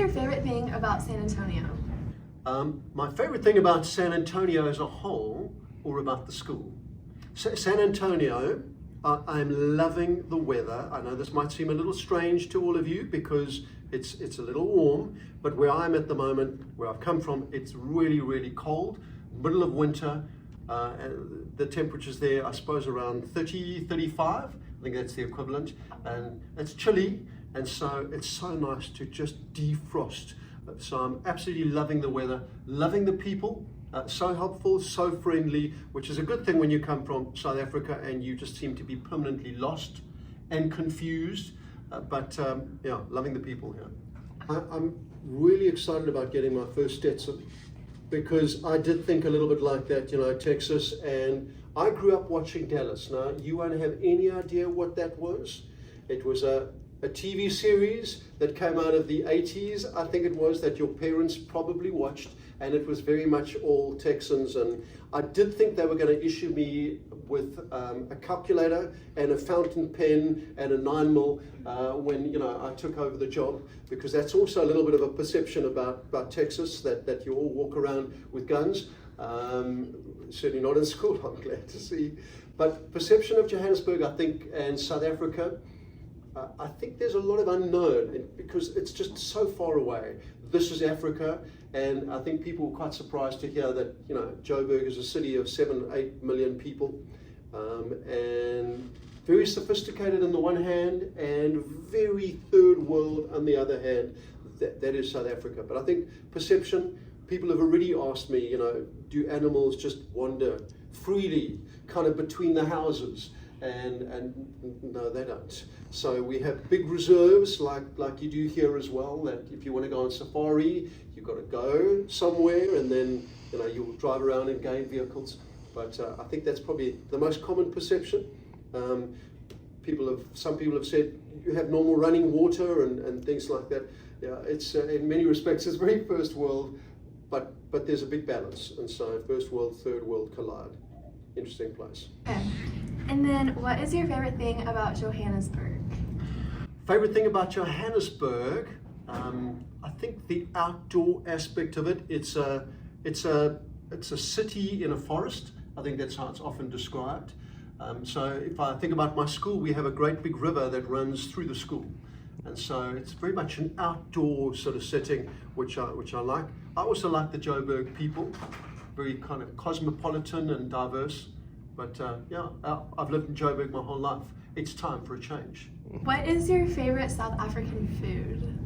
your favorite thing about San Antonio? My favorite thing about San Antonio as a whole, or about the school. San Antonio, I'm loving the weather. I know this might seem a little strange to all of you because it's a little warm, but where I'm at the moment, where I've come from, it's really, really cold, middle of winter. The temperatures there, I suppose, around 30, 35. I think that's the equivalent. And it's chilly, and so it's so nice to just defrost. So I'm absolutely loving the weather, loving the people. So helpful, so friendly, which is a good thing when you come from South Africa and you just seem to be permanently lost and confused. Yeah, loving the people here. I'm really excited about getting my first Stetson because I did think a little bit like that, you know, Texas, and I grew up watching Dallas. Now, you won't have any idea what that was. It was a TV series that came out of the 80s, I think it was, that your parents probably watched, and it was very much all Texans. And I did think they were going to issue me with a calculator and a fountain pen and a 9mm when, you know, I took over the job, because that's also a little bit of a perception about Texas, that you all walk around with guns. Certainly not in school, I'm glad to see. But perception of Johannesburg, I think, and South Africa, I think there's a lot of unknown because it's just so far away. This is Africa, and I think people were quite surprised to hear that, you know, Joburg is a city of 7-8 million people, and very sophisticated on the one hand, and very third world on the other hand. That is South Africa. But I think perception, people have already asked me, you know, do animals just wander freely, kind of between the houses? And no, they don't. So we have big reserves like you do here as well, that if you want to go on safari, you've got to go somewhere, and then, you know, you'll drive around in game vehicles. But I think that's probably the most common perception. Some people have said you have normal running water and things like that. Yeah, it's in many respects it's very first world, but there's a big balance, and so first world, third world collide. Interesting place. Okay. And then, what is your favorite thing about Johannesburg? Favorite thing about Johannesburg, I think the outdoor aspect of it. It's a city in a forest. I think that's how it's often described. So if I think about my school, we have a great big river that runs through the school, and so it's very much an outdoor sort of setting, which I like. I also like the Joburg people, very kind of cosmopolitan and diverse. But yeah, I've lived in Joburg my whole life. It's time for a change. What is your favorite South African food?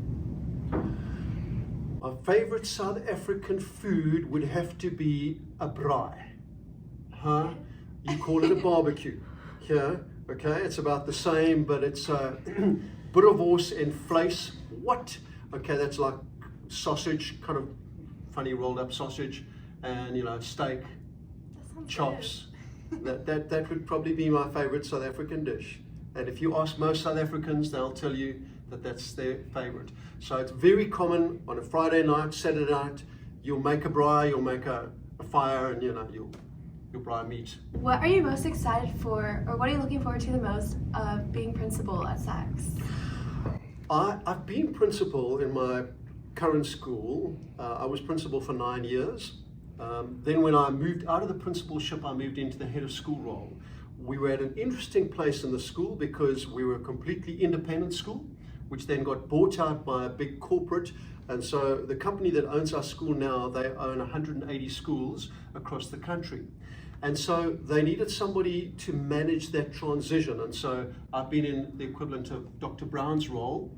My favorite South African food would have to be a braai. Huh? You call it a barbecue. Yeah, okay, it's about the same, but it's boerewors and vleis. What? Okay, that's like sausage, kind of funny rolled up sausage, and, you know, steak, chops. That would probably be my favorite South African dish. And if you ask most South Africans, they'll tell you that that's their favorite. So it's very common on a Friday night, Saturday night, you'll make a braai, you'll make a fire, and, you know, you'll braai meat. What are you most excited for, or what are you looking forward to the most of being principal at SACS? I've been principal in my current school. I was principal for 9 years. Then when I moved out of the principalship, I moved into the head of school role. We were at an interesting place in the school because we were a completely independent school, which then got bought out by a big corporate. And so the company that owns our school now, they own 180 schools across the country. And so they needed somebody to manage that transition. And so I've been in the equivalent of Dr. Brown's role,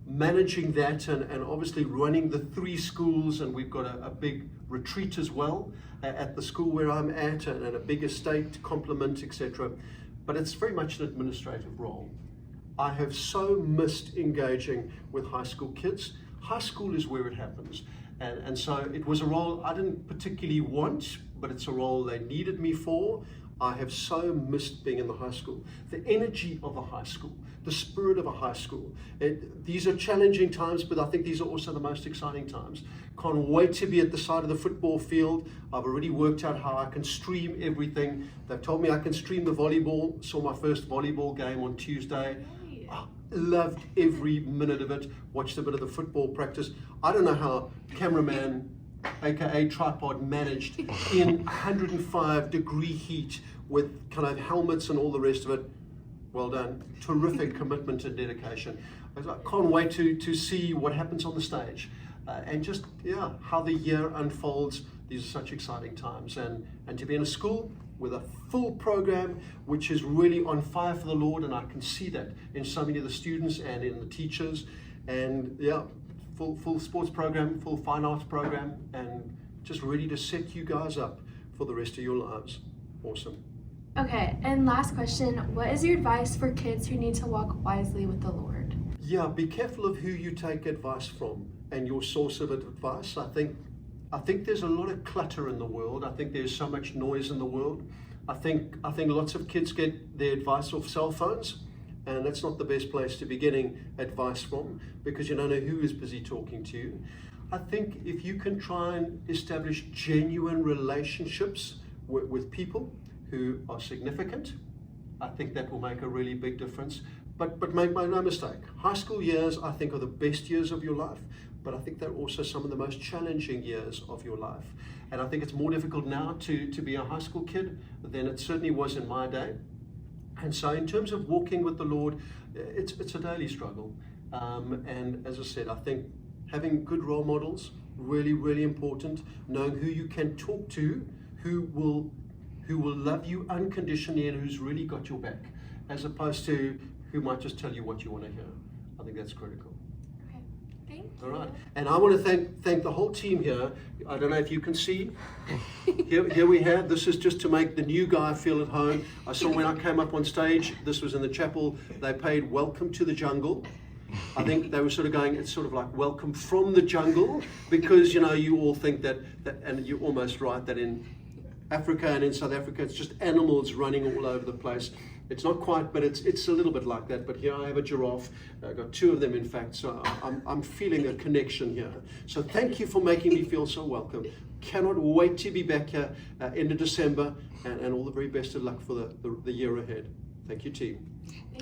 managing that and obviously running the 3 schools, and we've got a big retreat as well at the school where I'm at, and a big estate complement, etc. But it's very much an administrative role. I have so missed engaging with high school kids. High school is where it happens. And so it was a role I didn't particularly want, but it's a role they needed me for. I have so missed being in the high school. The energy of a high school, the spirit of a high school. These are challenging times, but I think these are also the most exciting times. Can't wait to be at the side of the football field. I've already worked out how I can stream everything. They've told me I can stream the volleyball. Saw my first volleyball game on Tuesday. you. Loved every minute of it. Watched a bit of the football practice. I don't know how cameraman, aka tripod, managed in 105-degree heat with kind of helmets and all the rest of it. Well done. Terrific commitment and dedication. I can't wait to see what happens on the stage, and just how the year unfolds. These are such exciting times, and to be in a school with a full program which is really on fire for the Lord, and I can see that in so many of the students and in the teachers, and full sports program, full fine arts program, and just ready to set you guys up for the rest of your lives. Awesome. Okay, and last question, what is your advice for kids who need to walk wisely with the Lord? Yeah, be careful of who you take advice from and your source of advice. I think there's a lot of clutter in the world. I think there's so much noise in the world. I think lots of kids get their advice off cell phones, and that's not the best place to be getting advice from, because you don't know who is busy talking to you. I think if you can try and establish genuine relationships with people who are significant, I think that will make a really big difference. But make no mistake, high school years I think are the best years of your life, but I think they're also some of the most challenging years of your life. And I think it's more difficult now to be a high school kid than it certainly was in my day. And so in terms of walking with the Lord, it's a daily struggle. And as I said, I think having good role models, really, really important. Knowing who you can talk to, who will love you unconditionally and who's really got your back, as opposed to who might just tell you what you want to hear. I think that's critical. Okay, thank you. All right, and I want to thank the whole team here. I don't know if you can see. Here we have, this is just to make the new guy feel at home. I saw when I came up on stage, this was in the chapel, they played Welcome to the Jungle. I think they were sort of going, it's sort of like welcome from the jungle, because you all think that and you're almost right, that in Africa and in South Africa, it's just animals running all over the place. It's not quite, but it's a little bit like that. But here I have a giraffe. I've got two of them, in fact. So I'm feeling a connection here. So thank you for making me feel so welcome. Cannot wait to be back here end of December, and all the very best of luck for the year ahead. Thank you, team.